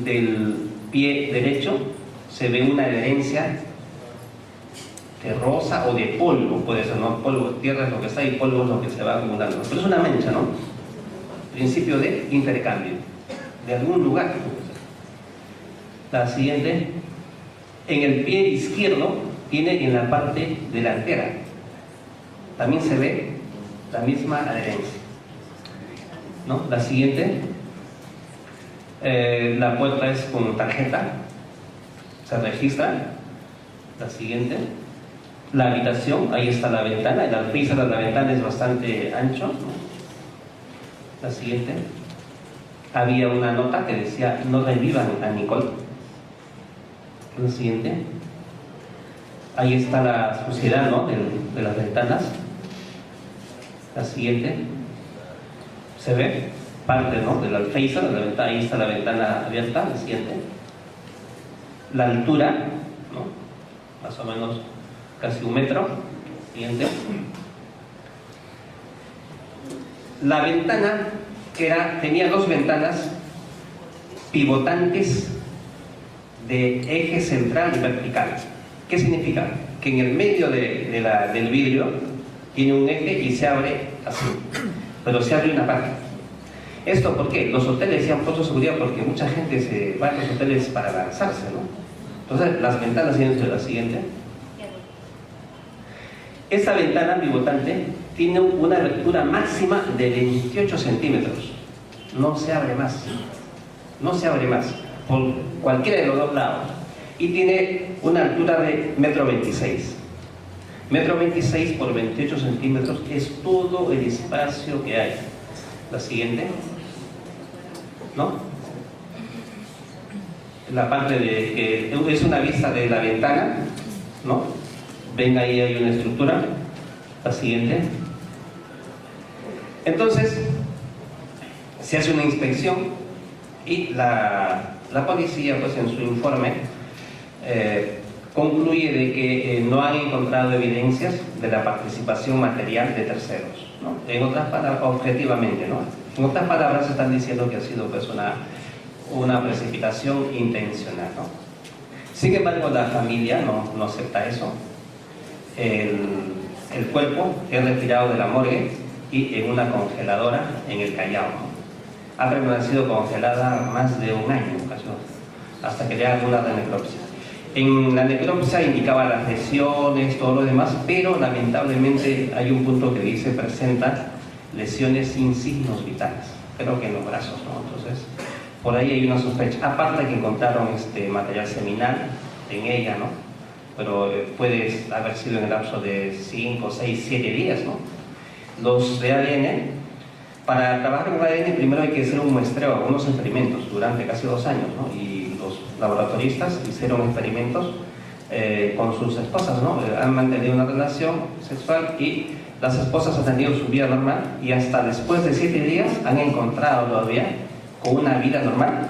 del pie derecho se ve una adherencia terrosa o de polvo, puede ser, ¿no? Polvo, tierra es lo que está y polvo es lo que se va acumulando. Pero es una mancha, ¿no? Principio de intercambio, de algún lugar. La siguiente, en el pie izquierdo tiene en la parte delantera, también se ve la misma adherencia, ¿no? La siguiente, la puerta es con tarjeta, se registra. La siguiente, la habitación, ahí está la ventana, el alféizar de la ventana es bastante ancho, ¿no? La siguiente, había una nota que decía no revivan a Nicole. La siguiente, ahí está la suciedad, ¿no? de las ventanas. La siguiente, se ve parte, ¿no? del alféizar de la ventana, ahí está la ventana abierta. La siguiente, la altura, ¿no? Más o menos casi 1 metro. Siguiente, la ventana tenía 2 ventanas pivotantes de eje central y vertical. ¿Qué significa? Que en el medio del vidrio tiene un eje y se abre así, pero se abre una parte. ¿Esto por qué? Los hoteles se han puesto seguridad porque mucha gente se va a los hoteles para lanzarse, ¿no? Entonces, las ventanas tienen la siguiente. Esta ventana pivotante tiene una abertura máxima de 28 centímetros. No se abre más. No se abre más. Por cualquiera de los 2 lados. Y tiene una altura de 1,26 m. 1,26 m por 28 centímetros es todo el espacio que hay. La siguiente. ¿No? La parte de que es una vista de la ventana, ¿no? Ven, ahí hay una estructura. La siguiente. Entonces, se hace una inspección y la policía, pues en su informe, concluye de que no han encontrado evidencias de la participación material de terceros, ¿no? En otras palabras, objetivamente, ¿no? En otras palabras, están diciendo que ha sido pues una precipitación intencional, ¿no? Sin embargo, la familia no acepta eso. El cuerpo es retirado de la morgue y en una congeladora en el Callao, ¿no? Ha permanecido congelada más de 1 año, casi, hasta que le hagan una necropsia. En la necropsia indicaba las lesiones, todo lo demás, pero lamentablemente hay un punto que dice presenta lesiones sin signos vitales, creo que en los brazos, ¿no? Entonces, por ahí hay una sospecha. Aparte que encontraron material seminal en ella, ¿no? Pero puede haber sido en el lapso de 5, 6, 7 días, ¿no? Los de ADN, para trabajar con ADN primero hay que hacer un muestreo, algunos experimentos durante casi 2 años, ¿no? Y los laboratoristas hicieron experimentos con sus esposas, ¿no? Han mantenido una relación sexual y las esposas han tenido su vida normal y hasta después de 7 días han encontrado todavía con una vida normal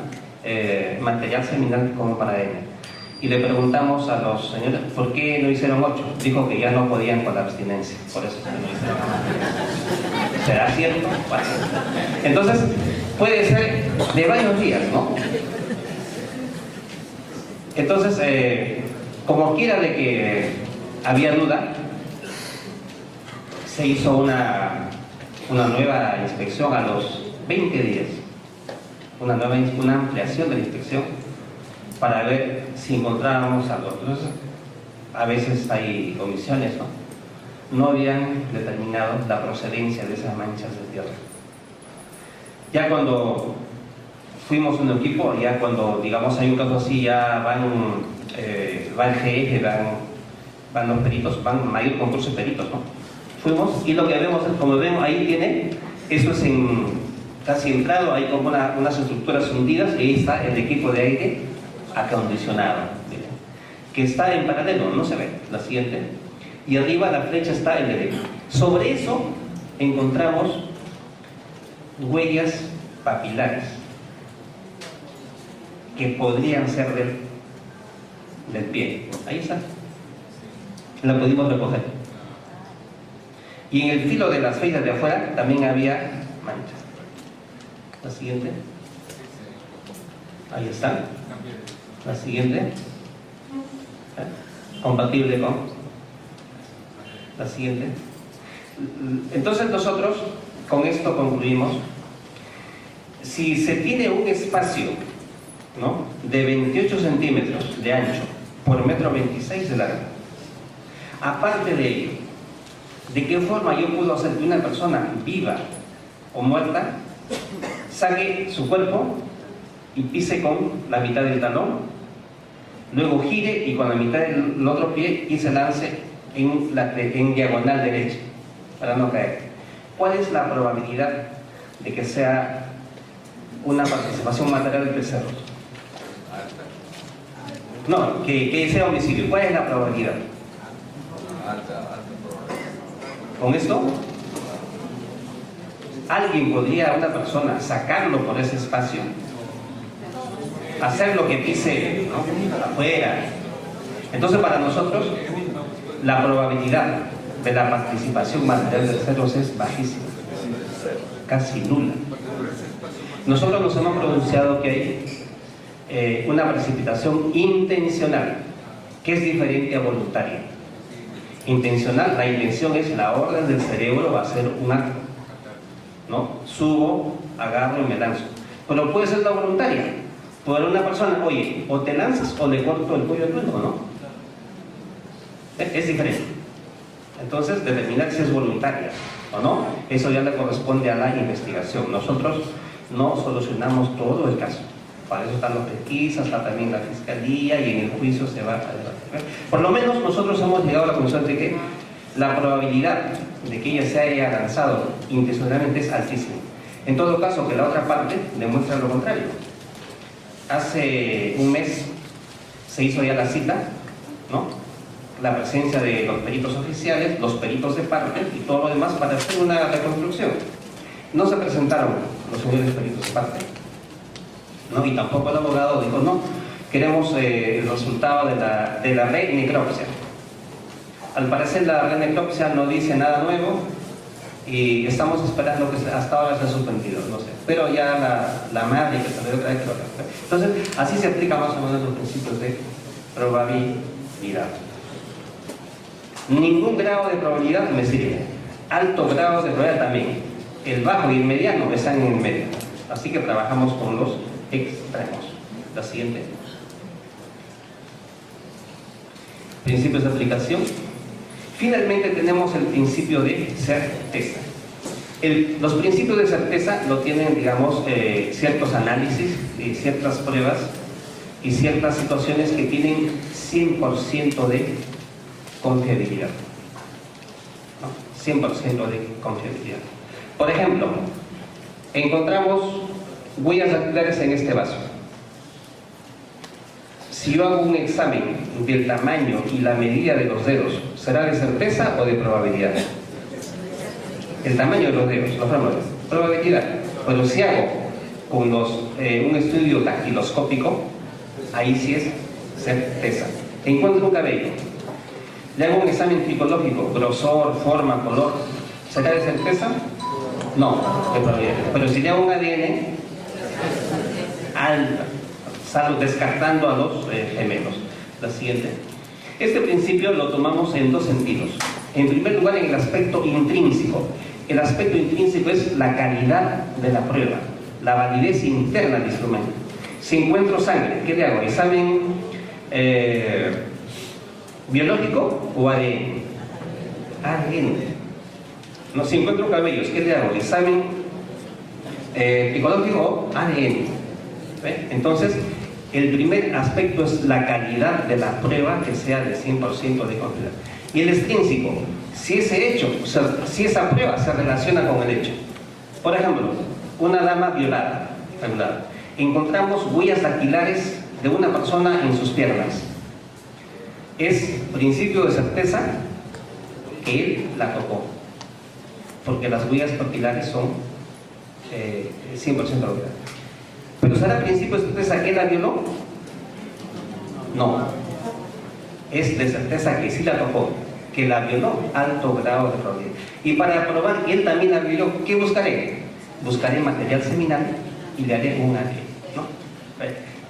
material seminal como para ADN. Y le preguntamos a los señores, ¿por qué no hicieron 8? Dijo que ya no podían con la abstinencia, por eso no hicieron nada. ¿Será cierto? Bueno. Entonces, puede ser de varios días, ¿no? Entonces, como quiera de que había duda, se hizo una nueva inspección a los 20 días, una ampliación de la inspección, para ver si encontrábamos algo. Entonces, a veces hay omisiones, ¿no? No habían determinado la procedencia de esas manchas de tierra. Ya cuando fuimos un equipo, ya cuando, digamos, hay un caso así, ya va el GF, van los peritos, van mayor concurso de peritos, ¿no? Fuimos y lo que vemos, como vemos, ahí tiene, eso es casi entrado, hay como unas estructuras hundidas y ahí está el equipo de aire acondicionado, miren, que está en paralelo, no se ve. La siguiente, y arriba la flecha está en derecho. Sobre eso encontramos huellas papilares que podrían ser del pie. Ahí está, la pudimos recoger. Y en el filo de las fibras de afuera también había manchas. La siguiente. Ahí está. La siguiente. Compatible con la siguiente. Entonces nosotros con esto concluimos. Si se tiene un espacio, ¿no?, de 28 centímetros de ancho por metro 26 de largo, aparte de ello, ¿de qué forma yo puedo hacer que una persona viva o muerta saque su cuerpo y pise con la mitad del talón, luego gire y con la mitad del otro pie y se lance en diagonal derecha para no caer? ¿Cuál es la probabilidad de que sea una participación material del becerro? No, que sea homicidio. ¿Cuál es la probabilidad? Alta probabilidad. Con esto, alguien podría, una persona, sacarlo por ese espacio, hacer lo que pise, ¿no?, afuera. Entonces, para nosotros, la probabilidad de la participación material de terceros es bajísima, casi nula. Nosotros nos hemos pronunciado que hay una precipitación intencional, que es diferente a voluntaria. Intencional, la intención es la orden del cerebro a hacer un acto, ¿no? Subo, agarro y me lanzo. Pero puede ser la voluntaria. Por una persona, oye, o te lanzas o le corto el cuello a tu hijo, ¿no? Es diferente. Entonces, determinar si es voluntaria o no, eso ya le corresponde a la investigación. Nosotros no solucionamos todo el caso. Para eso están los pesquisas, está también la fiscalía, y en el juicio se va a debatir. Por lo menos nosotros hemos llegado a la conclusión de que la probabilidad de que ella se haya lanzado intencionalmente es altísima. En todo caso, que la otra parte demuestra lo contrario. Hace un mes se hizo ya la cita, ¿no?, la presencia de los peritos oficiales, los peritos de parte y todo lo demás para hacer una reconstrucción. No se presentaron los señores peritos de parte, ¿no?, y tampoco el abogado dijo, no, queremos el resultado de la renecropsia. Al parecer la renecropsia no dice nada nuevo y estamos esperando que hasta ahora se ha suspendido, no sé, pero ya la madre que salió otra vez que lo haga. Entonces, así se aplica más o menos los principios de probabilidad. Ningún grado de probabilidad me sirve, alto grado de probabilidad también, el bajo y el mediano están en el medio, así que trabajamos con los extremos. La siguiente. Principios de aplicación. Finalmente tenemos el principio de certeza. Los principios de certeza lo tienen, digamos, ciertos análisis y ciertas pruebas y ciertas situaciones que tienen 100% de confiabilidad, ¿no? 100% de confiabilidad. Por ejemplo, encontramos huellas dactilares en este vaso. Si yo hago un examen del tamaño y la medida de los dedos, ¿será de certeza o de probabilidad? El tamaño de los dedos, los fórmulas, probabilidad. Pero si hago con un estudio dactiloscópico, ahí sí es certeza. Encuentro un cabello, le hago un examen tricológico, grosor, forma, color, ¿será de certeza? No, de probabilidad. Pero si le hago un ADN, alta, salvo descartando a los gemelos. La siguiente. Este principio lo tomamos en dos sentidos. En primer lugar, en el aspecto intrínseco. El aspecto intrínseco es la calidad de la prueba, la validez interna del instrumento. Si encuentro sangre, ¿qué le hago? ¿Examen biológico o ADN? ADN. No, si encuentro cabellos, ¿qué le hago? ¿Examen tricológico o ADN? ¿Ve? Entonces, el primer aspecto es la calidad de la prueba, que sea de 100% de confiabilidad. Y el extrínseco, si ese hecho, o sea, si esa prueba se relaciona con el hecho. Por ejemplo, una dama violada, encontramos huellas dactilares de una persona en sus piernas. Es principio de certeza que él la tocó, porque las huellas dactilares son 100% verdad. ¿Pero será principio de certeza que él la violó? No. Es de certeza que sí la tocó, que la violó, alto grado de probabilidad. Y para probar que él también la violó, ¿qué buscaré? Buscaré material seminal y le haré un ADN, ¿no?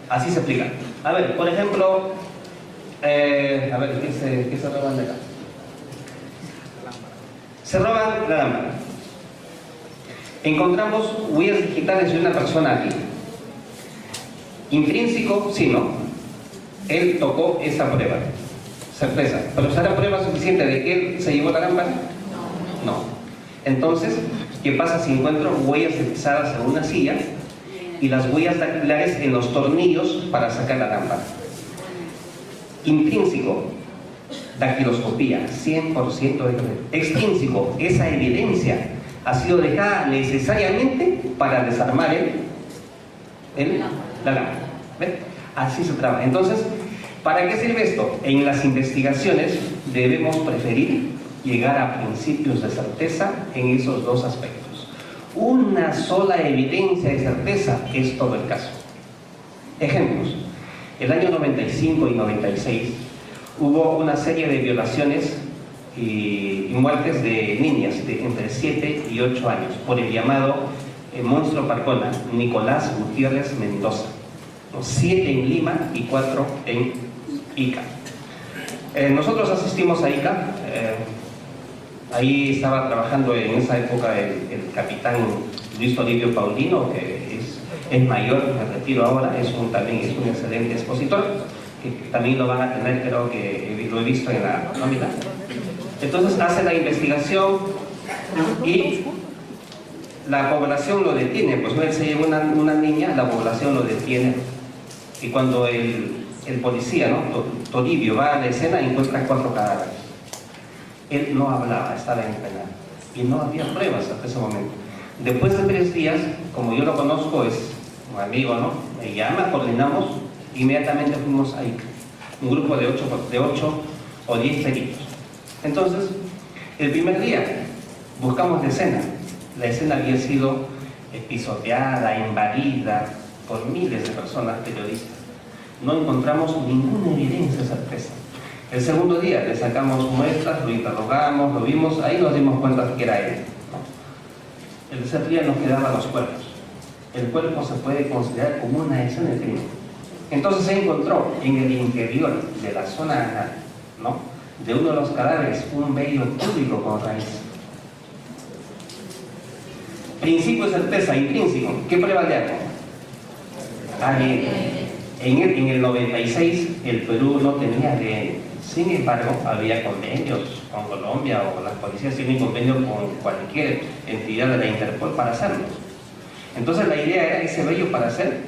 Así se explica. A ver, por ejemplo, a ver, ¿qué se roban de acá? Se roban la lámpara. Encontramos huellas digitales de una persona aquí. Intrínseco, sí, ¿no? Él tocó esa prueba. Sorpresa. ¿Pero será prueba suficiente de que él se llevó la lámpara? No. Entonces, ¿qué pasa si encuentro huellas de pisadas en una silla y las huellas dactilares en los tornillos para sacar la lámpara? Intrínseco, dactiloscopía, 100% de correcto. Extrínseco, esa evidencia ha sido dejada necesariamente para desarmar la lámpara. ¿Ven? Así se trabaja. Entonces, ¿para qué sirve esto? En las investigaciones debemos preferir llegar a principios de certeza en esos dos aspectos. Una sola evidencia de certeza es todo el caso. Ejemplos. El año 95 y 96 hubo una serie de violaciones y muertes de niñas de entre 7 y 8 años por el llamado monstruo Parcona, Nicolás Gutiérrez Mendoza. 7 en Lima y 4 en Ica. Nosotros asistimos a Ica. Ahí estaba trabajando en esa época el capitán Luis Toribio Paulino, que es mayor, me retiro ahora, también es un excelente expositor, que también lo van a tener, creo que lo he visto en la nómina. Entonces hace la investigación y la población lo detiene, pues no, él se lleva una niña, la población lo detiene, y cuando el policía, ¿no? Toribio, va a la escena y encuentra 4 cadáveres. Él no hablaba, estaba en penal y no había pruebas hasta ese momento. Después de 3 días, como yo lo conozco, es un amigo, ¿no? Me llama, coordinamos, inmediatamente fuimos ahí, un grupo de 8 o 10 peritos. Entonces, el primer día buscamos la escena. La escena había sido pisoteada, invadida por miles de personas periodistas. No encontramos ninguna evidencia de certeza. El segundo día le sacamos muestras, lo interrogamos, lo vimos, ahí nos dimos cuenta que era él, ¿no? El tercer día nos quedaban los cuerpos. El cuerpo se puede considerar como una escena de crimen. Entonces se encontró en el interior de la zona anal, ¿no?, de uno de los cadáveres, un vello público con raíz. Principio de certeza, intrínseco. ¿Qué prueba le hago? ADN. En el 96 el Perú no tenía ADN. Sin embargo, había convenios con Colombia, o las policías tienen convenios con cualquier entidad de la Interpol para hacerlo. Entonces la idea era ese vello para hacer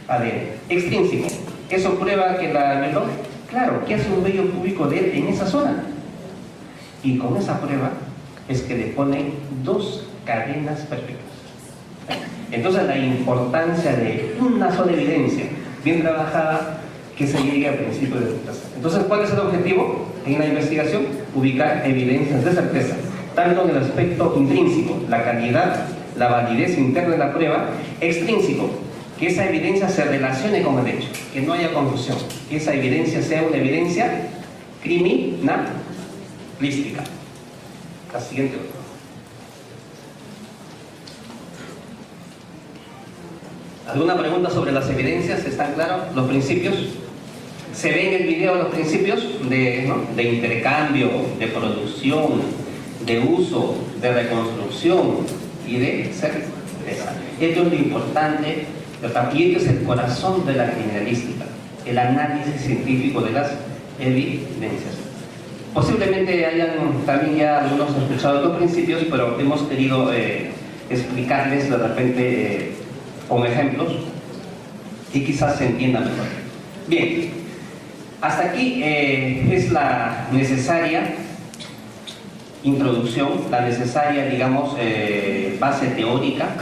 ADN. Extrínseco. ¿Eso prueba que la violó? Claro, ¿qué hace un vello púbico de él en esa zona? Y con esa prueba es que le ponen 2 cadenas perpetuas. Entonces la importancia de una sola evidencia bien trabajada que se llegue al principio de certeza. Entonces, ¿cuál es el objetivo en la investigación? Ubicar evidencias de certeza, tanto en el aspecto intrínseco, la calidad, la validez interna de la prueba; extrínseco, que esa evidencia se relacione con el hecho, que no haya confusión, que esa evidencia sea una evidencia criminalística. La siguiente. ¿Alguna pregunta sobre las evidencias? ¿Están claros los principios? Se ven en el video los principios de intercambio, de producción, de uso, de reconstrucción y de certeza. Esto es lo importante, y esto es el corazón de la criminalística, el análisis científico de las evidencias. Posiblemente hayan también ya algunos escuchado los principios, pero hemos querido explicarles de repente con ejemplos y quizás se entienda mejor. Bien, hasta aquí es la necesaria introducción, la necesaria, digamos, base teórica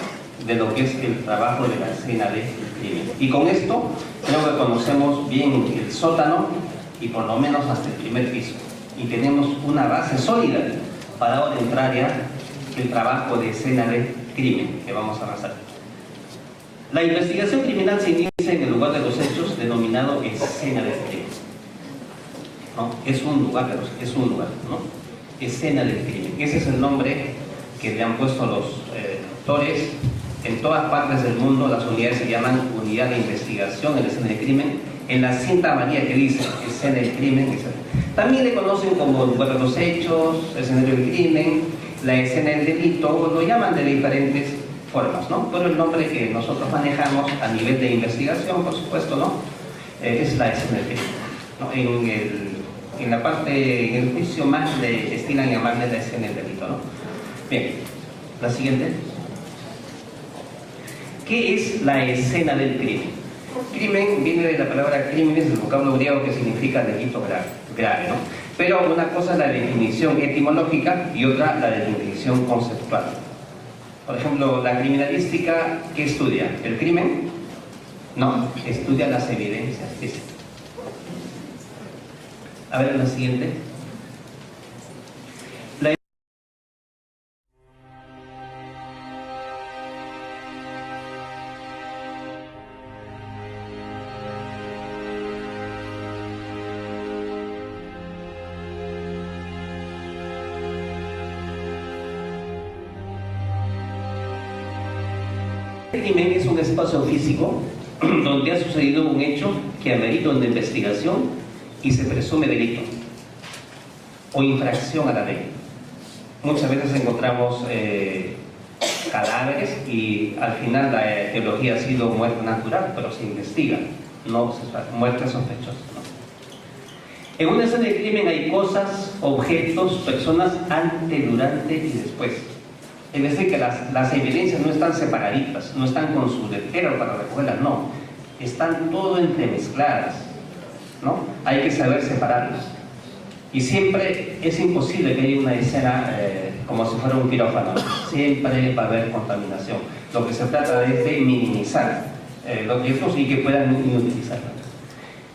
de lo que es el trabajo de la escena de crimen. Y con esto creo que conocemos bien el sótano y por lo menos hasta el primer piso. Y tenemos una base sólida para ahora entrar ya el trabajo de escena de crimen que vamos a avanzar. La investigación criminal se inicia en el lugar de los hechos, denominado escena del crimen. ¿No? Es un lugar, ¿no? Escena del crimen. Ese es el nombre que le han puesto los autores En todas partes del mundo las unidades se llaman unidad de investigación en la escena del crimen. En la cinta amarilla que dice escena del crimen, etc. También le conocen como lugar de los hechos, escenario del crimen, la escena del delito, lo llaman de diferentes formas, ¿no? Pero el nombre que nosotros manejamos a nivel de investigación, por supuesto, ¿no? Es la escena del crimen, ¿no? En la parte, en el juicio más le destinan a llamarle la escena del delito, ¿no? Bien, la siguiente. ¿Qué es la escena del crimen? Crimen viene de la palabra crímenes, del vocablo griego que significa delito grave, ¿no? Pero una cosa es la definición etimológica y otra la definición conceptual. Por ejemplo, la criminalística, ¿qué estudia? ¿El crimen? No, estudia las evidencias físicas. A ver, la siguiente. El crimen es un espacio físico donde ha sucedido un hecho que amerita una investigación y se presume delito o infracción a la ley. Muchas veces encontramos cadáveres y al final la etiología ha sido muerte natural, pero se investiga, no muerte sospechosa, ¿no? En una escena de crimen hay cosas, objetos, personas antes, durante y después. Es decir, que las evidencias no están separaditas, no están con su letero para recogerlas, no. Están todo entremezcladas, ¿no? Hay que saber separarlas. Y siempre es imposible que haya una escena como si fuera un quirófano. Siempre va a haber contaminación. Lo que se trata es de minimizar los riesgos y que puedan inutilizarla.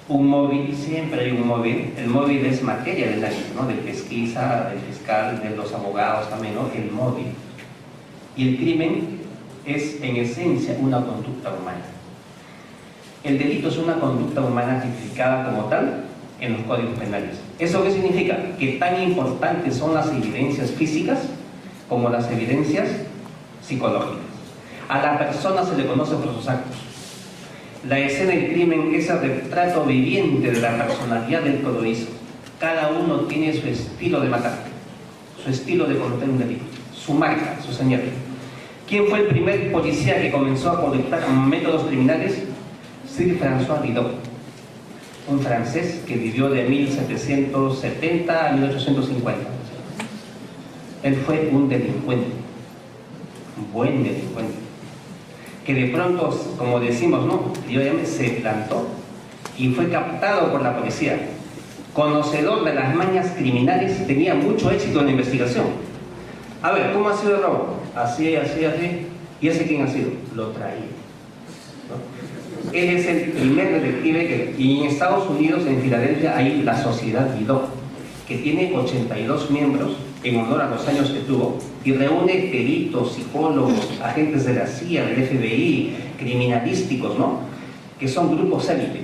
Un móvil, siempre hay un móvil. El móvil es materia del delito, ¿no? Del pesquisa, del fiscal, de los abogados también, ¿no? El móvil. Y el crimen es en esencia una conducta humana. El delito es una conducta humana tipificada como tal en los códigos penales. ¿Eso qué significa? Que tan importantes son las evidencias físicas como las evidencias psicológicas. A la persona se le conoce por sus actos. La escena del crimen es el retrato viviente de la personalidad del que lo hizo. Cada uno tiene su estilo de matar, su estilo de cometer un delito, su marca, su señal. ¿Quién fue el primer policía que comenzó a colectar métodos criminales? Sir François Vidocq, un francés que vivió de 1770 a 1850. Él fue un delincuente, un buen delincuente, que de pronto, como decimos, ¿no? Se plantó y fue captado por la policía. Conocedor de las mañas criminales, tenía mucho éxito en la investigación. A ver, ¿cómo ha sido el robo? Así, así, así. ¿Y ese quién ha sido? Lo traía, ¿no? Él es el primer detective y en Estados Unidos, en Filadelfia, hay la Sociedad Vidocq, que tiene 82 miembros en honor a los años que tuvo y reúne peritos, psicólogos, agentes de la CIA, del FBI, criminalísticos, ¿no? Que son grupos élite,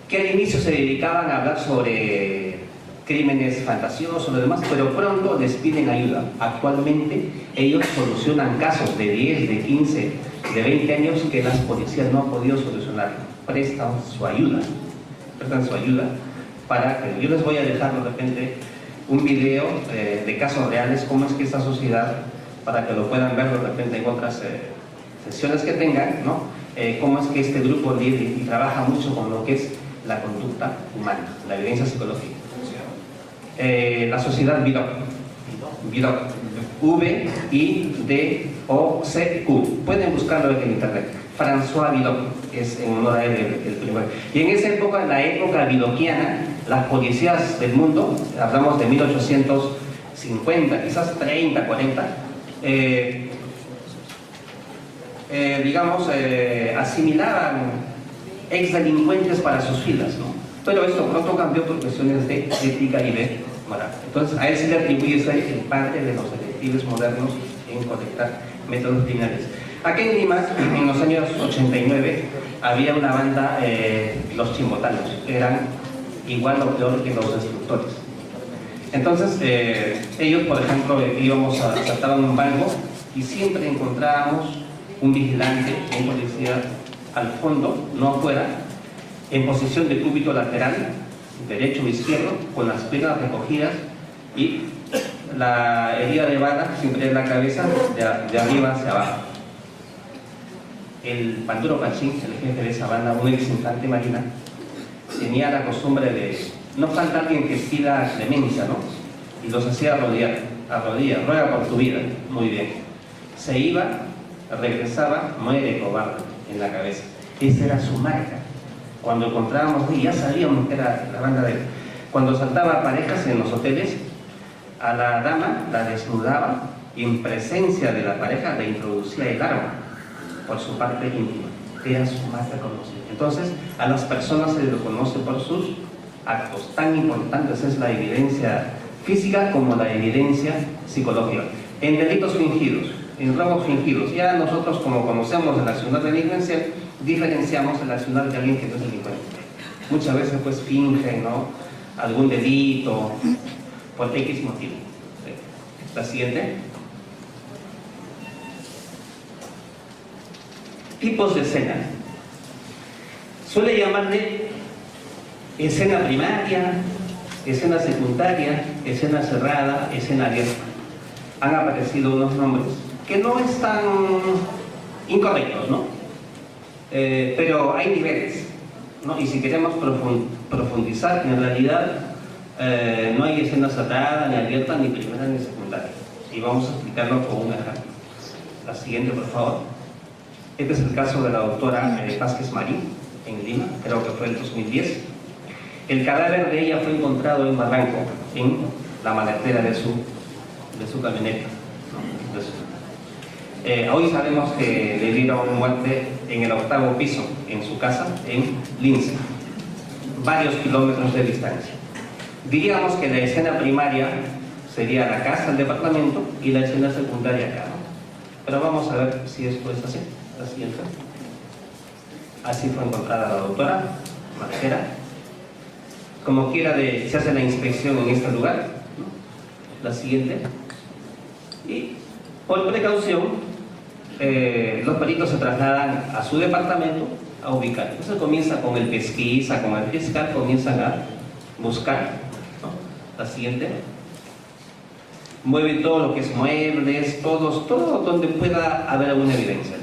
que al inicio se dedicaban a hablar sobre crímenes fantasiosos, lo demás, pero pronto les piden ayuda. Actualmente ellos solucionan casos de 10, de 15, de 20 años que las policías no han podido solucionar. Prestan su ayuda para que yo les voy a dejar de repente un video de casos reales, cómo es que esta sociedad, para que lo puedan ver de repente en otras sesiones que tengan, ¿no? Cómo es que este grupo libre trabaja mucho con lo que es la conducta humana, la evidencia psicológica. La Sociedad Vidocq, V-I-D-O-C-Q, pueden buscarlo en internet. François Vidocq es en honor a él el primero. Y en esa época, en la época vidocquiana, las policías del mundo, hablamos de 1850, quizás 30, 40, asimilaban exdelincuentes para sus filas, ¿no? Pero esto pronto cambió por cuestiones de ética y de moral. Entonces, a él se le atribuye ser el padre de los detectives modernos en colectar métodos criminales. Aquí en Lima, en los años 89, había una banda, los chimbotanos, eran igual o peor que los destructores. Entonces, ellos, por ejemplo, íbamos a saltar un banco y siempre encontrábamos un vigilante, un policía al fondo, no afuera, en posición de cúbito lateral, derecho o izquierdo, con las piernas recogidas y la herida de bala siempre en la cabeza, de arriba hacia abajo. El Panduro Pachín, el jefe de esa banda, un ex infante marina, tenía la costumbre de no falta alguien que pida clemencia, ¿no? Y los hacía arrodillar, ruega por tu vida, muy bien. Se iba, regresaba, muere cobarde en la cabeza. Esa era su marca. Cuando encontrábamos, y ya sabíamos que era la banda de él. Cuando saltaba parejas en los hoteles, a la dama la desnudaba y en presencia de la pareja le introducía el arma por su parte íntima. Era su marca conocida. Entonces, a las personas se les conoce por sus actos. Tan importantes es la evidencia física como la evidencia psicológica. En delitos fingidos, en robos fingidos, ya nosotros, como conocemos el accionar delincuencial, diferenciamos el accionar de alguien que no es delincuente. Muchas veces pues fingen, ¿no?, algún delito por X motivo. La siguiente. Tipos de escena. Suele llamarle escena primaria, escena secundaria, escena cerrada, escena abierta. Han aparecido unos nombres que no están incorrectos, ¿no? Pero hay niveles, ¿no? Y si queremos profundizar, en realidad no hay escena cerrada, ni abierta, ni primera, ni secundaria. Y vamos a explicarlo con un ejemplo. La siguiente, por favor. Este es el caso de la doctora Vázquez Marín, en Lima, creo que fue el 2010. El cadáver de ella fue encontrado en Barranco, en la maletera de su camioneta, ¿no? Hoy sabemos que le dieron muerte en el 8º piso, en su casa, en Lince, varios kilómetros de distancia. Diríamos que la escena primaria sería la casa, el departamento, y la escena secundaria acá, ¿no? Pero vamos a ver si esto es así. La siguiente. Así fue encontrada la doctora Marcera. Como quiera, se hace la inspección en este lugar, ¿no? La siguiente. Y por precaución, los peritos se trasladan a su departamento a ubicar. Entonces comienza con el pesquisa, con el fiscal, comienzan a buscar, ¿no? La siguiente. Mueven todo lo que es muebles, todo donde pueda haber alguna evidencia.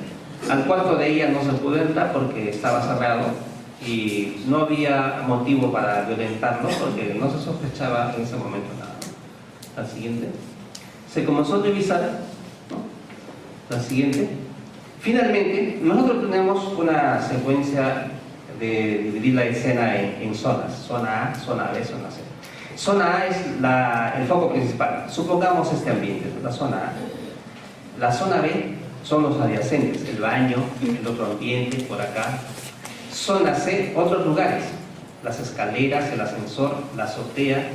Al cuarto de ella no se pudo entrar porque estaba cerrado y no había motivo para violentarlo porque no se sospechaba en ese momento nada. La siguiente. Se comenzó a revisar, ¿no? La siguiente. Finalmente, nosotros tenemos una secuencia de dividir la escena en zonas. Zona A, zona B, zona C. Zona A es el foco principal. Supongamos este ambiente, la zona A. La zona B son los adyacentes, el baño, el otro ambiente, por acá. Zona C, otros lugares, las escaleras, el ascensor, la azotea,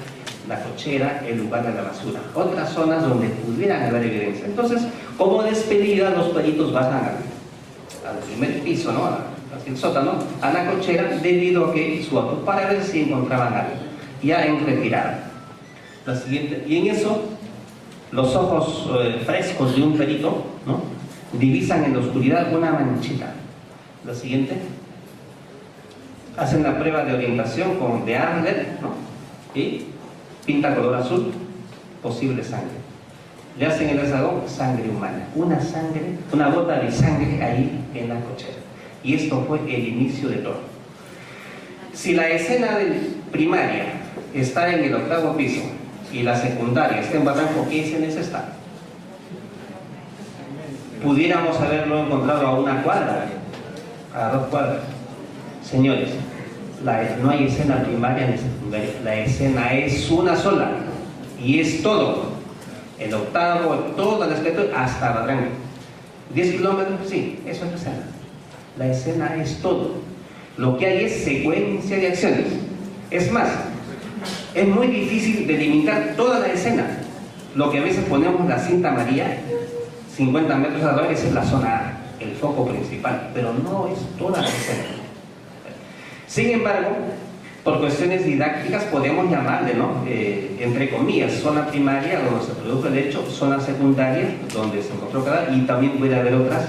la cochera, el lugar de la basura. Otras zonas donde pudieran haber evidencia. Entonces, como despedida, los peritos bajan al primer piso, ¿no?, hacia el sótano, a la cochera, debido a que para ver si encontraban algo, ya en retirada. La siguiente, y en eso, los ojos frescos de un perito, ¿no?, divisan en la oscuridad una manchita. La siguiente. Hacen la prueba de orientación de Adler, ¿no?, y pinta color azul, posible sangre. Le hacen el examen, sangre humana. Una gota de sangre ahí en la cochera. Y esto fue el inicio de todo. Si la escena primaria está en el 8º piso y la secundaria está en Barranco, ¿qué escena es esta? Pudiéramos haberlo encontrado a una cuadra, a 2 cuadras. Señores, no hay escena primaria ni secundaria. La escena es una sola y es todo. El 8º, todo el aspecto, hasta Barranco. 10 kilómetros, sí, eso es la escena. La escena es todo. Lo que hay es secuencia de acciones. Es más, es muy difícil delimitar toda la escena. Lo que a veces ponemos la cinta amarilla, 50 metros a la hora, esa es la zona A, el foco principal, pero no es toda la escena. Sin embargo, por cuestiones didácticas podemos llamarle, ¿no?, entre comillas, zona primaria donde se produjo el hecho, zona secundaria donde se encontró cada, y también puede haber otras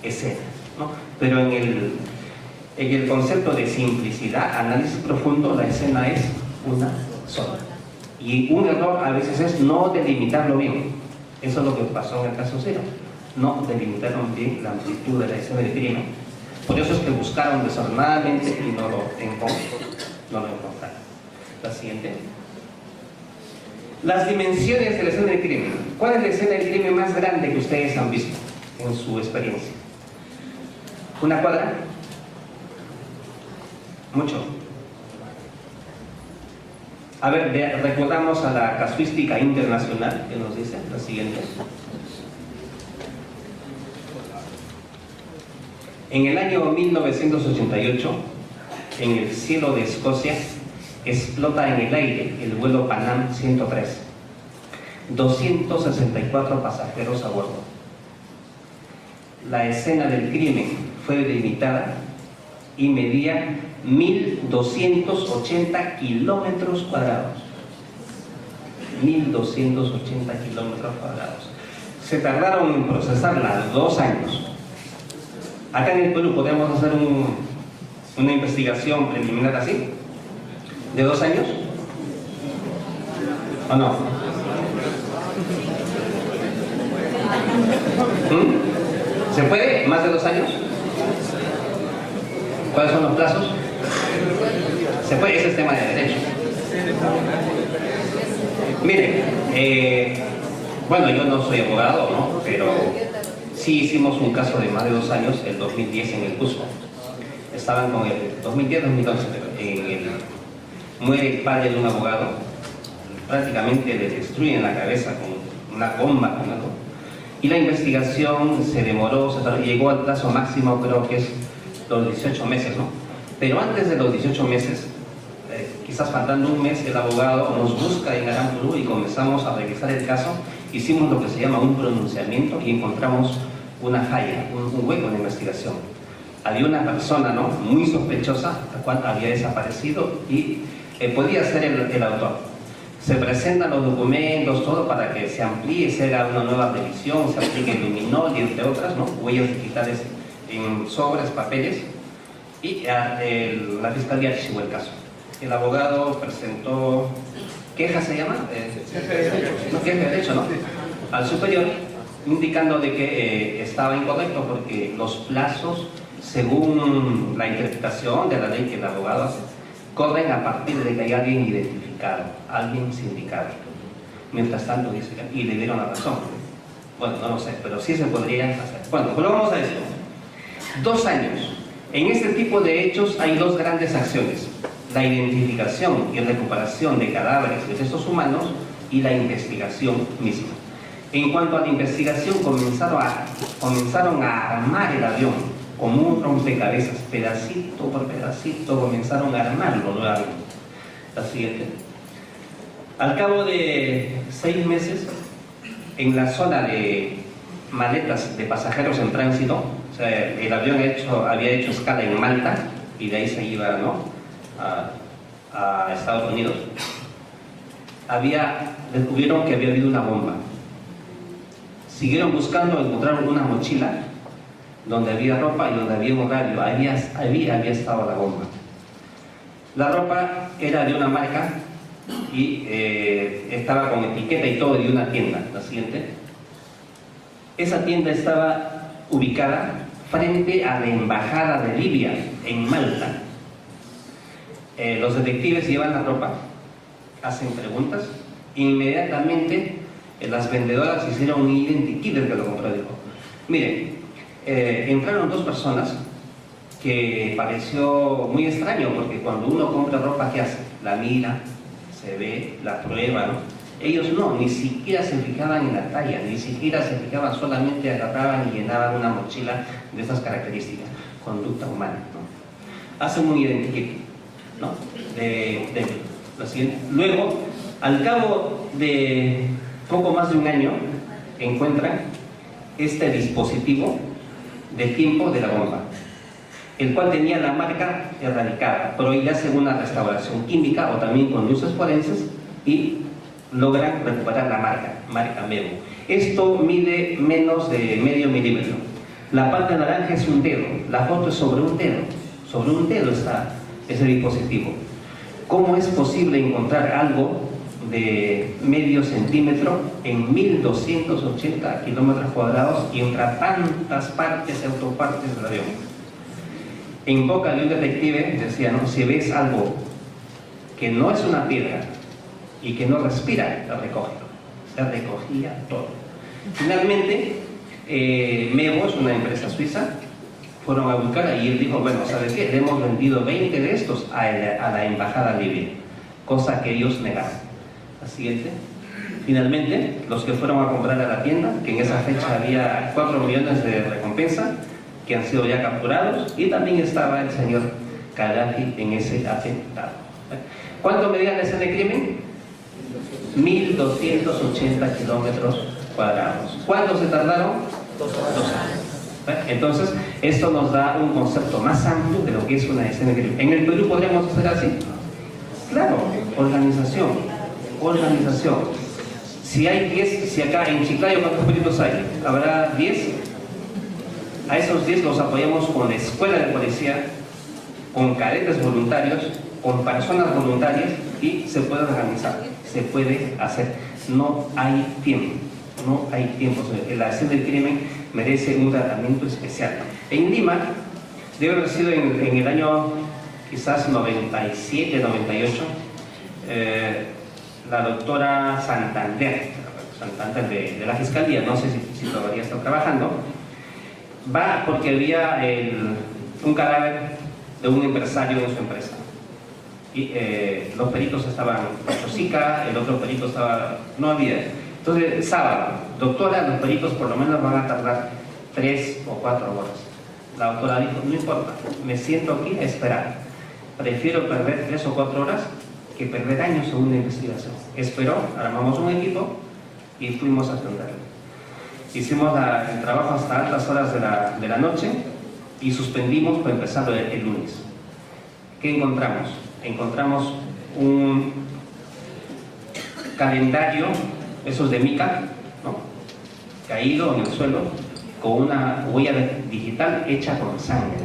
escena, ¿no? Pero en el concepto de simplicidad, análisis profundo, la escena es una sola. Y un error a veces es no delimitarlo bien. Eso es lo que pasó en el caso Cero. No delimitaron bien la amplitud de la escena del crimen. Por eso es que buscaron desordenadamente y no lo encontraron. La siguiente. Las dimensiones de la escena del crimen. ¿Cuál es la escena del crimen más grande que ustedes han visto en su experiencia? ¿Una cuadra? Mucho. A ver, recordamos a la casuística internacional que nos dice la siguiente. En el año 1988, en el cielo de Escocia, explota en el aire el vuelo Panam 103. 264 pasajeros a bordo. La escena del crimen fue delimitada y medía 1.280 kilómetros cuadrados. 1.280 kilómetros cuadrados. Se tardaron en procesarla 2 años. Acá en el Perú podemos hacer una investigación preliminar así, de 2 años, ¿o no? ¿Se puede? ¿Más de 2 años? ¿Cuáles son los plazos? Se puede, ese es tema de derecho. Miren, bueno, yo no soy abogado, ¿no? Pero sí hicimos un caso de más de 2 años, el 2010 en el Cusco. Estaban con el 2010-2011, muere el padre de un abogado, prácticamente le destruyen la cabeza con una bomba, con algo. Y la investigación se demoró, llegó al plazo máximo, creo que es los 18 meses, ¿no? Pero antes de los 18 meses, quizás faltando un mes, el abogado nos busca en Aramburu y comenzamos a revisar el caso. Hicimos lo que se llama un pronunciamiento y encontramos una falla, un hueco en la investigación. Había una persona, ¿no?, muy sospechosa, la cual había desaparecido y podía ser el autor. Se presentan los documentos, todo para que se amplíe, se haga una nueva revisión, se aplique el luminol y entre otras, ¿no?, huellas digitales en sobres, papeles, y la fiscalía archivó el caso. El abogado presentó queja, ¿se llama? Queja de derecho, ¿no? Al superior, indicando de que estaba incorrecto porque los plazos, según la interpretación de la ley que el abogado hace, corren a partir de que hay alguien identificado, alguien sindicado. Mientras tanto, dice, y le dieron la razón. Bueno, no lo sé, pero sí se podría hacer. Bueno, pues vamos a esto. 2 años. En este tipo de hechos hay 2 grandes acciones: la identificación y recuperación de cadáveres de restos humanos y la investigación misma. En cuanto a la investigación, comenzaron a armar el avión como un rompecabezas, pedacito por pedacito, comenzaron a armarlo nuevamente. La siguiente. Al cabo de 6 meses, en la zona de maletas de pasajeros en tránsito, o sea, el avión había hecho escala en Malta y de ahí se iba, ¿no?, a Estados Unidos. Descubrieron que había habido una bomba. Siguieron buscando, encontraron una mochila donde había ropa y donde había un radio. Había estado la bomba. La ropa era de una marca y estaba con etiqueta y todo de una tienda. La siguiente. Esa tienda estaba ubicada frente a la embajada de Libia en Malta. Los detectives llevan la ropa, hacen preguntas, inmediatamente las vendedoras hicieron un identikit del que lo compró. Dijo, miren, entraron 2 personas que pareció muy extraño, porque cuando uno compra ropa, ¿qué hace? La mira, se ve, la prueba, ¿no? Ellos no, ni siquiera se fijaban en la talla, ni siquiera se fijaban, solamente agarraban y llenaban una mochila de esas características. Conducta humana, ¿no? Hacen un identikit, ¿no?, de lo siguiente. Luego, al cabo de poco más de un año, encuentran este dispositivo de tiempo de la bomba, el cual tenía la marca erradicada, pero hoy le hacen una restauración química o también con luces forenses y logran recuperar la marca Memo. Esto mide menos de medio milímetro. La parte naranja es un dedo, la foto es sobre un dedo está ese dispositivo. ¿Cómo es posible encontrar algo de medio centímetro en 1280 kilómetros cuadrados y entre tantas partes y autopartes del avión? En boca de un detective decía, ¿no? Si ves algo que no es una piedra y que no respira, la recoge. Se recogía todo. Finalmente, Mevo es una empresa suiza, fueron a buscar y él dijo, bueno, ¿sabes qué? Le hemos vendido 20 de estos a la embajada libia, cosa que ellos negaron. La siguiente. Finalmente, los que fueron a comprar a la tienda, que en esa fecha había 4 millones de recompensa, que han sido ya capturados, y también estaba el señor Gaddafi en ese atentado. ¿Cuánto medía la escena de crimen? 1280 kilómetros cuadrados. ¿Cuánto se tardaron? 2 años. Entonces, esto nos da un concepto más amplio de lo que es una escena de crimen. ¿En el Perú podríamos hacer así? Claro, organización. Si hay 10, si acá en Chiclayo, ¿cuántos peritos hay? ¿Habrá 10? A esos 10 los apoyamos con la escuela de policía, con cadetes voluntarios, con personas voluntarias, y se puede organizar, se puede hacer. No hay tiempo. La escena del crimen merece un tratamiento especial. En Lima, debe haber sido en el año quizás 97, 98, la doctora Santander de la Fiscalía, no sé si todavía está trabajando, va porque había un cadáver de un empresario en su empresa. Y los peritos estaban Chosica, el otro perito estaba, no había. Entonces, sábado, doctora, los peritos por lo menos van a tardar 3 o 4 horas. La doctora dijo, no importa, me siento aquí a esperar. Prefiero perder 3 o 4 horas que perder años en una investigación. Esperó, armamos un equipo y fuimos a atenderlo. Hicimos el trabajo hasta altas horas de la noche y suspendimos para empezar el lunes. ¿Qué encontramos? Encontramos un calendario, esos de mica, ¿no? Caído en el suelo, con una huella digital hecha con sangre.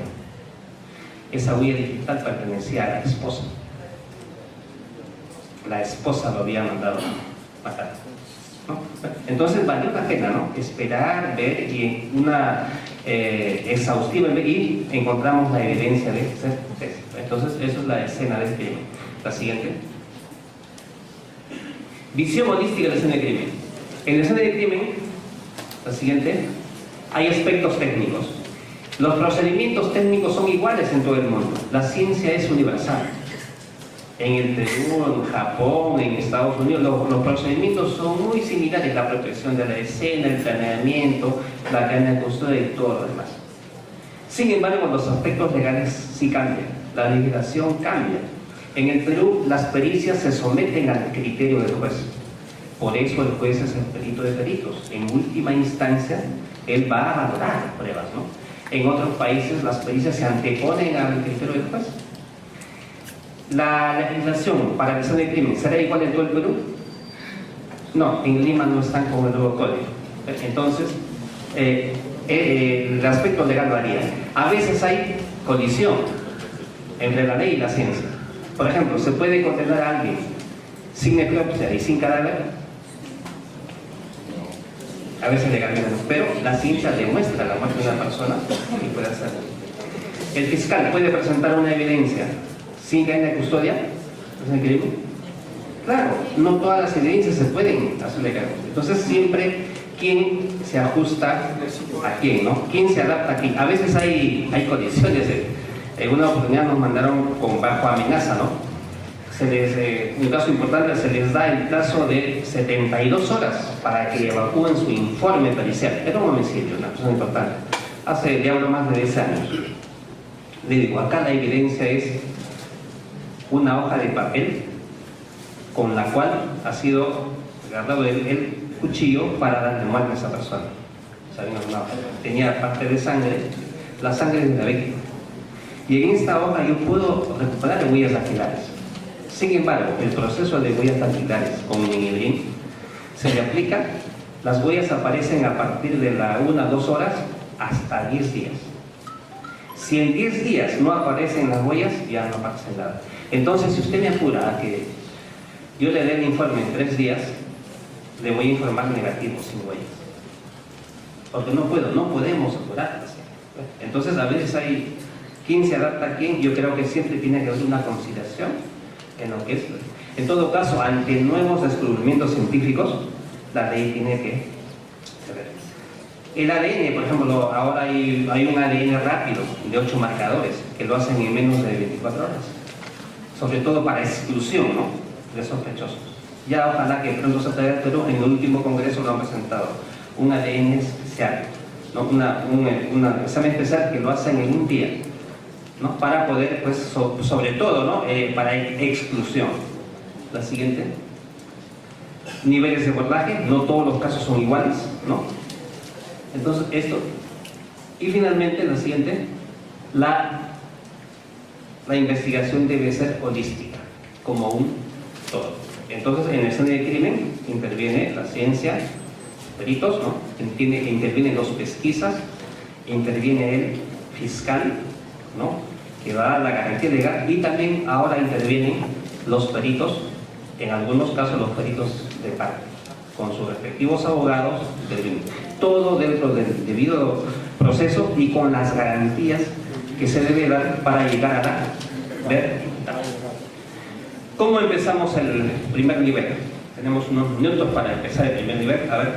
Esa huella digital pertenecía a la esposa. La esposa lo había mandado matar, ¿no? Entonces valió la pena, ¿no? Esperar, ver y una exhaustiva, y encontramos la evidencia de ese test. Entonces, eso es la escena del crimen. La siguiente. Visión holística de la escena del crimen. En la escena del crimen, la siguiente, hay aspectos técnicos. Los procedimientos técnicos son iguales en todo el mundo. La ciencia es universal. En el Perú, en Japón, en Estados Unidos, los procedimientos son muy similares. La protección de la escena, el planeamiento, la cadena de custodia y todo lo demás. Sin embargo, los aspectos legales sí cambian. La legislación cambia. En el Perú, las pericias se someten al criterio del juez. Por eso el juez es el perito de peritos. En última instancia, él va a valorar pruebas, ¿no? En otros países, las pericias se anteponen al criterio del juez. ¿La legislación para la escena de crimen será igual en todo el Perú? No, en Lima no están con el nuevo código. Entonces, el aspecto legal varía. A veces hay colisión entre la ley y la ciencia. Por ejemplo, ¿se puede condenar a alguien sin necropsia y sin cadáver? A veces legalmente no, pero la ciencia demuestra la muerte de una persona y puede hacerlo. ¿El fiscal puede presentar una evidencia sin cadena de custodia? ¿Es increíble? Claro, no todas las evidencias se pueden hacer legalmente. Entonces siempre, ¿quién se ajusta a quién, no? ¿Quién se adapta a quién? A veces hay colisiones. En una oportunidad nos mandaron bajo amenaza, ¿no? Un caso importante, se les da el plazo de 72 horas para que evacúen su informe pericial. Era un homicidio, una cosa importante. Hace ya más de 10 años. Le digo, acá la evidencia es una hoja de papel con la cual ha sido agarrado el cuchillo para darle muerte a esa persona. Tenía parte de sangre, la sangre de la víctima. Y en esta hoja yo puedo recuperar huellas dactilares. Sin embargo, el proceso de huellas dactilares con Minibrin se le aplica, las huellas aparecen a partir de la 1 a 2 horas hasta 10 días. Si en 10 días no aparecen las huellas, ya no aparece nada. Entonces, si usted me apura a que yo le dé el informe en 3 días, le voy a informar negativo, sin huellas. Porque no podemos apurar. Entonces, a veces hay quién se adapta a quién. Yo creo que siempre tiene que haber una conciliación en lo que es. En todo caso, ante nuevos descubrimientos científicos, la ley tiene que saber. El ADN, por ejemplo, ahora hay un ADN rápido de 8 marcadores que lo hacen en menos de 24 horas. Sobre todo para exclusión, ¿no?, de sospechosos. Ya ojalá que pronto se traiga, pero en el último congreso lo han presentado. Un ADN especial, ¿no?, un examen especial que lo hacen en un día, ¿no?, para poder, pues, sobre todo, ¿no?, para exclusión. La siguiente. Niveles de abordaje, no todos los casos son iguales, ¿no? Entonces, esto. Y finalmente, la siguiente. La investigación debe ser holística, como un todo. Entonces, en el escena de crimen interviene la ciencia, peritos, ¿no?, intervienen los pesquisas, interviene el fiscal, ¿no?, que va a dar la garantía legal, y también ahora intervienen los peritos, en algunos casos los peritos de parte, con sus respectivos abogados, todo dentro del debido proceso y con las garantías que se debe dar para llegar a la verdad. ¿Cómo empezamos el primer nivel? Tenemos unos minutos para empezar el primer nivel. A ver,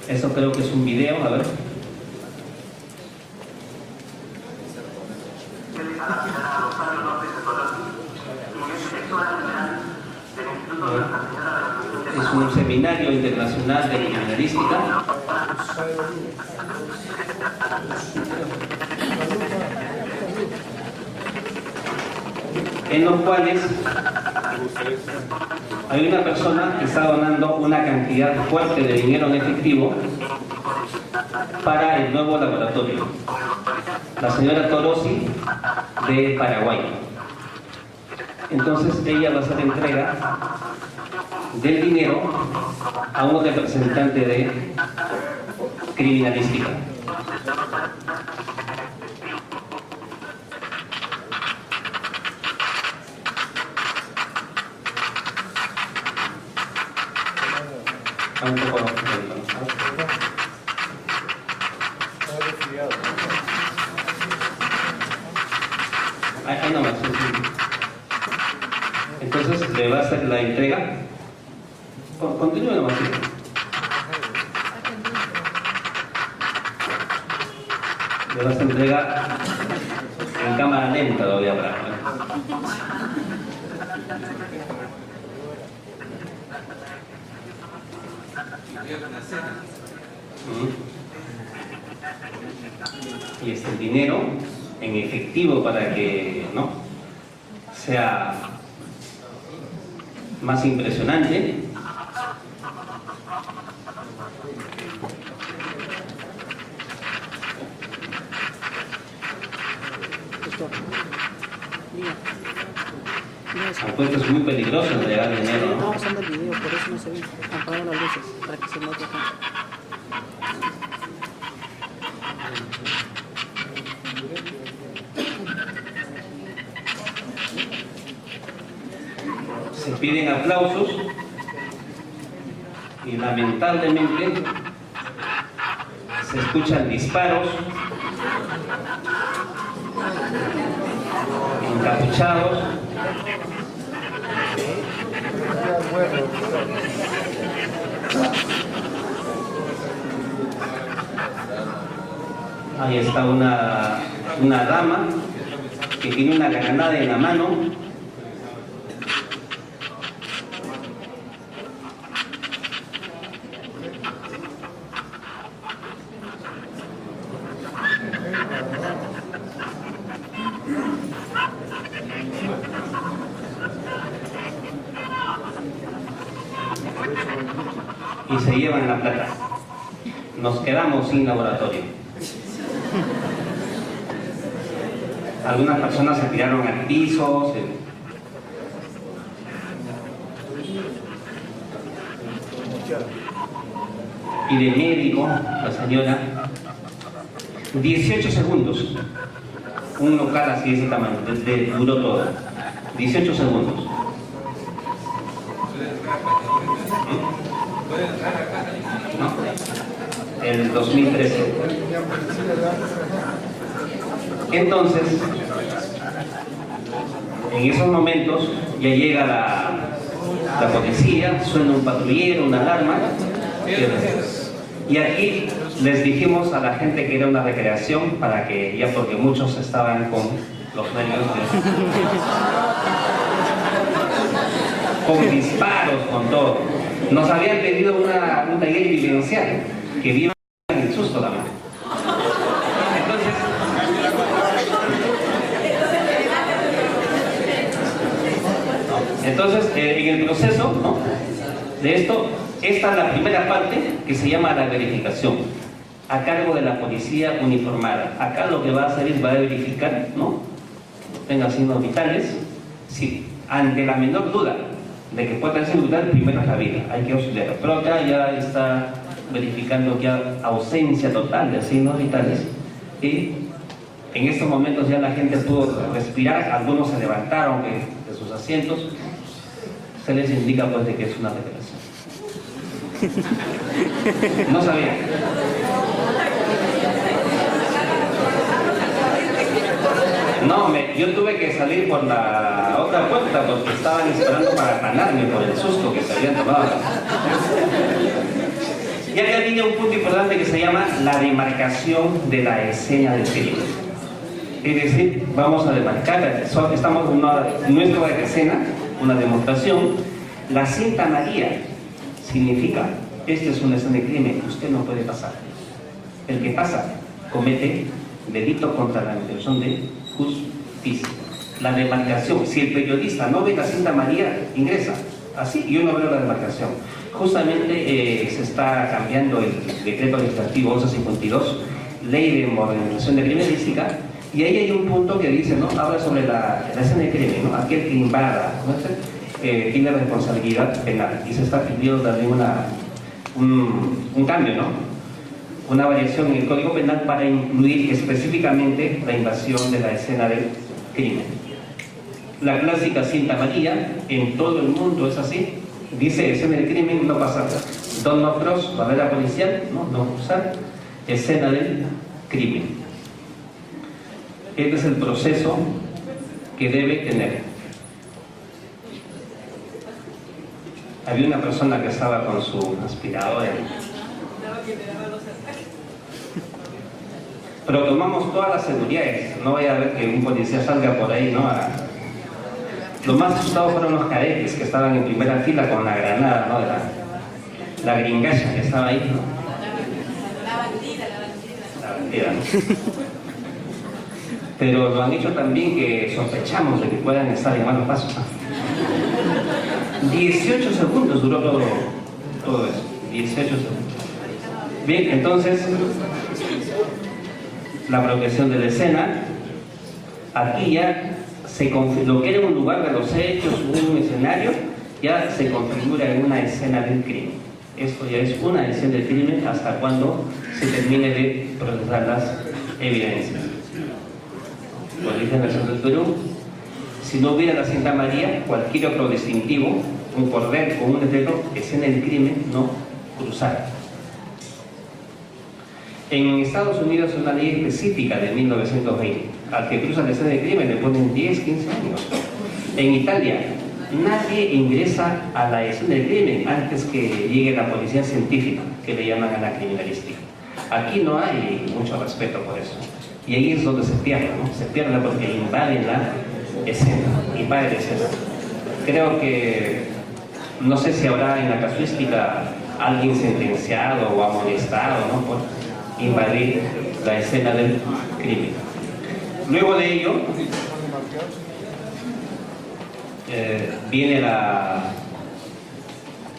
eso creo que es un video, a ver. Es un seminario internacional de criminalística. En los cuales hay una persona que está donando una cantidad fuerte de dinero en efectivo para el nuevo laboratorio. La señora Torosi de Paraguay. Entonces ella va a hacer entrega del dinero a un representante de criminalística. Un poco ahí nomás. Entonces le va a hacer la entrega. Continúe nomás. Le va a hacer entrega en cámara lenta, lo voy a hablar. Y el dinero en efectivo para que no sea más impresionante. Aunque es muy peligroso entregar dinero, ¿no? Estamos usando el video, por eso no se ve. Apagamos las luces para que se note acá. Se piden aplausos y lamentablemente se escuchan disparos, encapuchados. Ahí está una dama que tiene una granada en la mano. Y se llevan la plata. Nos quedamos sin laboratorio. Algunas personas se tiraron al piso. Y de médico, la señora 18 segundos. Un local así de ese tamaño, duró todo. 18 segundos. ¿No? El 2013. Entonces, en esos momentos ya llega la policía, suena un patrullero, una alarma. Y aquí les dijimos a la gente que era una recreación para que, ya porque muchos estaban con los nervios con disparos, con todo. Nos habían pedido un taller vivencial, que vivan el susto también. Entonces, en el proceso, ¿no?, de esto, esta es la primera parte que se llama la verificación, a cargo de la policía uniformada. Acá lo que va a hacer es va a verificar, ¿no?, tenga signos vitales. Si ante la menor duda de que pueda ser vital, primero es la vida, hay que auxiliar. Pero acá ya está verificando ya ausencia total de signos vitales, y en estos momentos ya la gente pudo respirar, algunos se levantaron de sus asientos, se les indica pues de que es una revelación. No sabía. No, yo tuve que salir por la otra puerta porque estaban esperando para ganarme por el susto que se habían tomado. Y acá viene un punto importante que se llama la demarcación de la escena del crimen. Es decir, vamos a demarcar, estamos en nuestra escena, una demostración. La cinta amarilla significa, esta es una escena de crimen, usted no puede pasar. El que pasa comete delito contra la intención de justicia. La demarcación, si el periodista no ve la cinta amarilla, ingresa. Así yo no veo la demarcación. Justamente se está cambiando el decreto legislativo 1152, ley de modernización de criminalística, y ahí hay un punto que dice, ¿no?, habla sobre la escena de crimen, ¿no?, aquel que invada, ¿no?, tiene responsabilidad penal, y se está pidiendo también un cambio, ¿no?, una variación en el Código Penal para incluir específicamente la invasión de la escena del crimen. La clásica cinta amarilla en todo el mundo es así, dice escena del crimen, no pasar, don't not cross, barrera policial, no cruzar, escena del crimen. Este es el proceso que debe tener. Había una persona que estaba con su aspiradora, pero tomamos todas las seguridades. No vaya a ver que un policía salga por ahí, ¿no? Los más asustados fueron los cadetes que estaban en primera fila con la granada, ¿no?, de la gringacha que estaba ahí, ¿no? La bandida, ¿no? Pero nos han dicho también que sospechamos de que puedan estar en malos pasos. 18 segundos duró todo eso. 18 segundos. Bien, entonces, la protección de la escena. Aquí ya lo que era un lugar de los hechos, un escenario, ya se configura en una escena del crimen. Esto ya es una escena del crimen hasta cuando se termine de procesar las evidencias. Policía Nacional del Perú, si no hubiera la cinta amarilla, cualquier otro distintivo, un cordel o un letrero, escena del crimen, no cruzar. En Estados Unidos hay una ley específica de 1920. Al que cruza la escena del crimen le ponen 10, 15 años. En Italia, nadie ingresa a la escena del crimen antes que llegue la policía científica, que le llaman a la criminalística. Aquí no hay mucho respeto por eso. Y ahí es donde se pierde, ¿no? Se pierde porque invaden la escena, invaden la escena. Creo que, no sé si habrá en la casuística alguien sentenciado o amonestado, ¿no?, por invadir la escena del crimen. Luego de ello, viene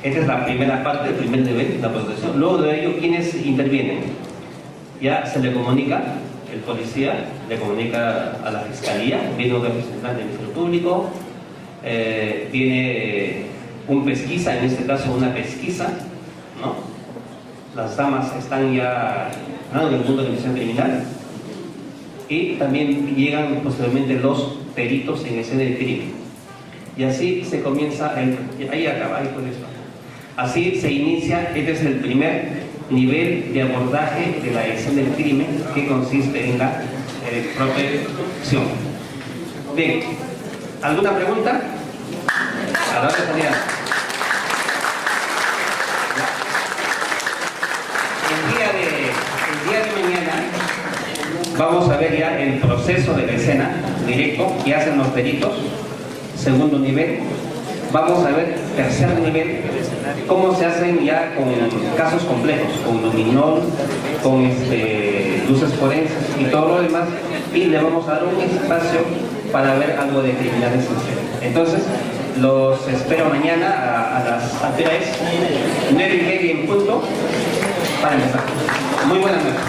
esta es la primera parte, el primer nivel, la protección. Luego de ello, ¿quiénes intervienen? Ya se le comunica, el policía le comunica a la fiscalía, viene un representante del Ministerio Público, viene un pesquisa, en este caso una pesquisa, ¿no? Las damas están ya en el mundo de la investigación criminal, y también llegan posteriormente los peritos en escena del crimen. Y así se comienza, ahí acaba, ahí por eso. Así se inicia, este es el primer nivel de abordaje de la escena del crimen, que consiste en la protección. Bien, ¿alguna pregunta? A la hora de salir. El día de mañana vamos a ver ya el proceso de la escena directo que hacen los peritos. Segundo nivel. Vamos a ver tercer nivel, cómo se hacen ya con casos complejos, con luminol, con luces forenses y todo lo demás, y le vamos a dar un espacio para ver algo de criminales en serie. Entonces, los espero mañana a las 9:30 en punto para empezar. Muy buenas noches.